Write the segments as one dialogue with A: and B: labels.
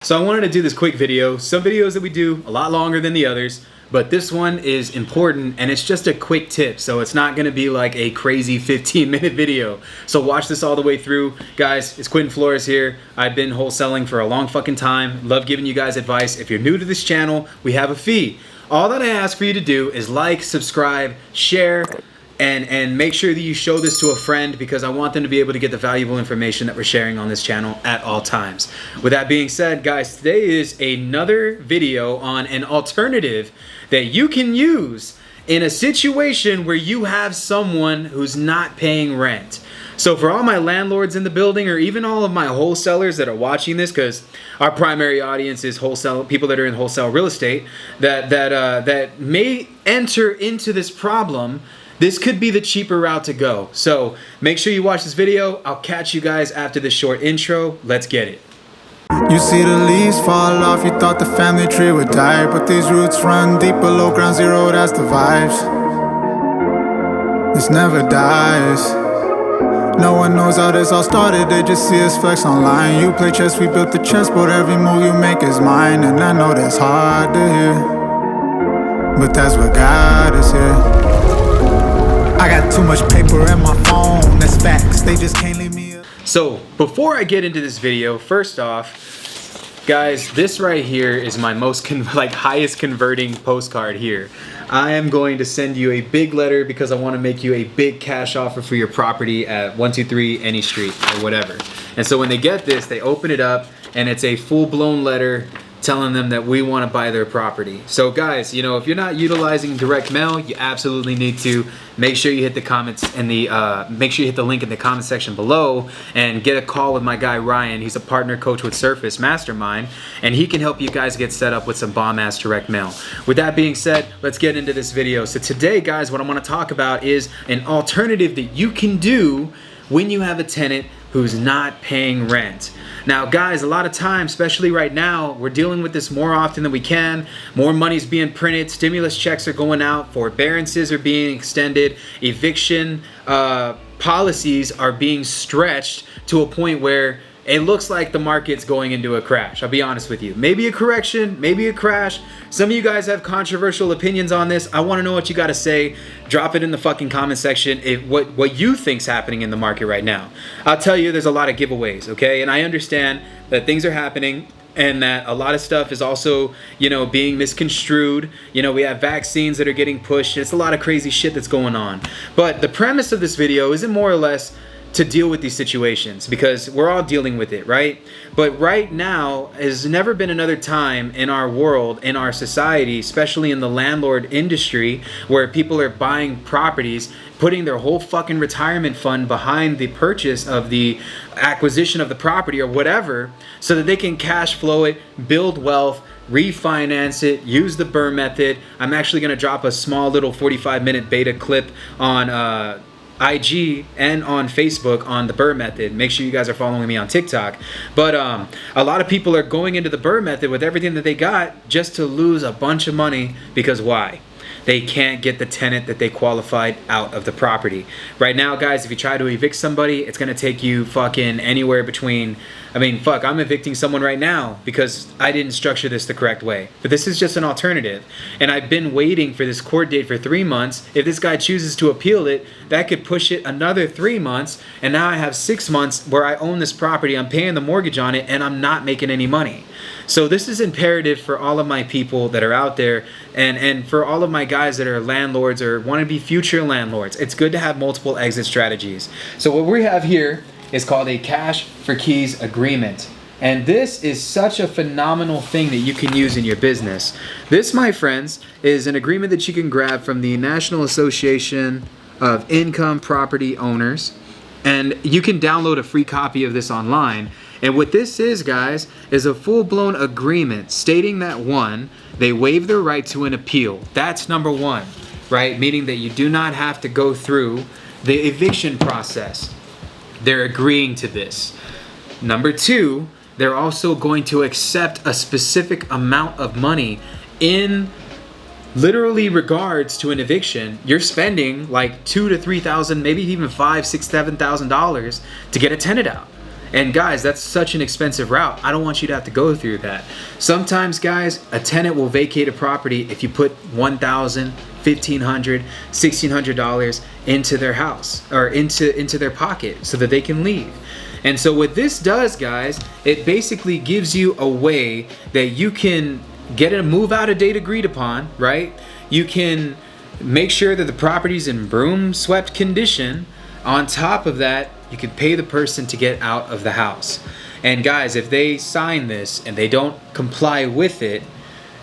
A: So I wanted to do this quick video. Some videos that we do a lot longer than the others, but this one is important and it's just a quick tip. So it's not gonna be like a crazy 15-minute video. So watch this all the way through. Guys, it's Quentin Flores here. I've been wholesaling for a long fucking time. Love giving you guys advice. If you're new to this channel, we have a fee. All that I ask for you to do is like, subscribe, share, and make sure that you show this to a friend because I want them to be able to get the valuable information that we're sharing on this channel at all times. With that being said, guys, today is another video on an alternative that you can use in a situation where you have someone who's not paying rent. So for all my landlords in the building, or even all of my wholesalers that are watching this, because our primary audience is wholesale people that are in wholesale real estate that may enter into this problem, this could be the cheaper route to go. So make sure you watch this video. I'll catch you guys after this short intro. Let's get it.
B: You see the leaves fall off, you thought the family tree would die, but these roots run deep below ground zero, that's the vibes. This never dies. No one knows how this all started, they just see us flex online. You play chess, we built the chessboard, every move you make is mine. And I know that's hard to hear, but that's what got us here. I got too much paper in my phone, that's facts, they just can't leave me up.
A: So before I get into this video, first off, guys, this right here is my most highest converting postcard here. I am going to send you a big letter because I want to make you a big cash offer for your property at 123 any street or whatever. And so when they get this, they open it up and it's a full-blown letter telling them that we want to buy their property. So guys, you know, if you're not utilizing direct mail, you absolutely need to make sure you hit the comments and make sure you hit the link in the comment section below and get a call with my guy Ryan. He's a partner coach with Surface Mastermind, and he can help you guys get set up with some bomb-ass direct mail. With that being said, let's get into this video. So today, guys, what I want to talk about is an alternative that you can do when you have a tenant who's not paying rent. Now guys, a lot of times, especially right now, we're dealing with this more often than we can. More money's being printed, stimulus checks are going out, forbearances are being extended, eviction policies are being stretched to a point where it looks like the market's going into a crash. I'll be honest with you. Maybe a correction, maybe a crash. Some of you guys have controversial opinions on this. I want to know what you got to say. Drop it in the fucking comment section what you think's happening in the market right now. I'll tell you, there's a lot of giveaways, okay? And I understand that things are happening and that a lot of stuff is also, you know, being misconstrued. You know, we have vaccines that are getting pushed. It's a lot of crazy shit that's going on. But the premise of this video isn't more or less to deal with these situations, because we're all dealing with it, right? But right now has never been another time in our world, in our society, especially in the landlord industry, where people are buying properties, putting their whole fucking retirement fund behind the purchase of the acquisition of the property or whatever, so that they can cash flow it, build wealth, refinance it, use the BRRRR method. I'm actually going to drop a small little 45-minute beta clip on IG and on Facebook on the BRRRR method. Make sure you guys are following me on TikTok. But a lot of people are going into the BRRRR method with everything that they got just to lose a bunch of money, because why? They can't get the tenant that they qualified out of the property. Right now, guys, if you try to evict somebody, it's gonna take you fucking anywhere between, I'm evicting someone right now because I didn't structure this the correct way. But this is just an alternative. And I've been waiting for this court date for 3 months. If this guy chooses to appeal it, that could push it another 3 months. And now I have 6 months where I own this property, I'm paying the mortgage on it, and I'm not making any money. So this is imperative for all of my people that are out there, and for all of my guys that are landlords or want to be future landlords. It's good to have multiple exit strategies. So what we have here is called a cash for keys agreement. And this is such a phenomenal thing that you can use in your business. This, my friends, is an agreement that you can grab from the National Association of Income Property Owners. And you can download a free copy of this online. And what this is, guys, is a full-blown agreement stating that, one, they waive their right to an appeal. That's number one, right? Meaning that you do not have to go through the eviction process. They're agreeing to this. Number two, they're also going to accept a specific amount of money in literally regards to an eviction. You're spending like $2,000 to $3,000, maybe even $5,000, $6,000, $7,000 to get a tenant out. And guys, that's such an expensive route. I don't want you to have to go through that. Sometimes, guys, a tenant will vacate a property if you put $1,000, $1,500, $1,600 into their house or into their pocket so that they can leave. And so what this does, guys, it basically gives you a way that you can get a move out date agreed upon, right? You can make sure that the property's in broom swept condition. On top of that, you can pay the person to get out of the house. And guys, if they sign this and they don't comply with it,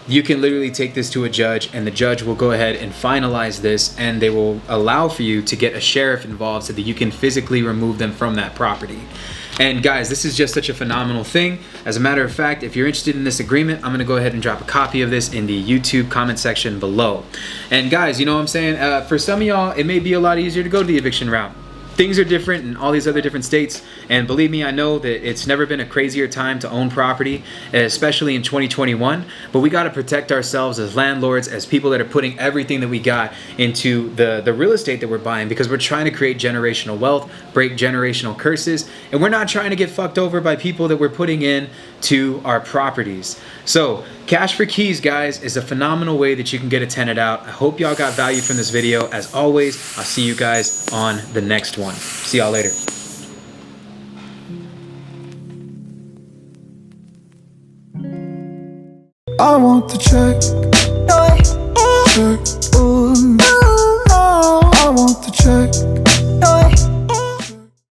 A: you can literally take this to a judge, and the judge will go ahead and finalize this, and they will allow for you to get a sheriff involved so that you can physically remove them from that property. And guys, this is just such a phenomenal thing. As a matter of fact, if you're interested in this agreement, I'm gonna go ahead and drop a copy of this in the YouTube comment section below. And guys, you know what I'm saying? For some of y'all, it may be a lot easier to go the eviction route. Things are different in all these other different states, and believe me, I know that it's never been a crazier time to own property, especially in 2021, but we gotta protect ourselves as landlords, as people that are putting everything that we got into the real estate that we're buying, because we're trying to create generational wealth, break generational curses, and we're not trying to get fucked over by people that we're putting in to our properties. So, cash for keys, guys, is a phenomenal way that you can get a tenant out. I hope y'all got value from this video. As always, I'll see you guys on the next one. See y'all later.
B: I want the check. Check. I want the check.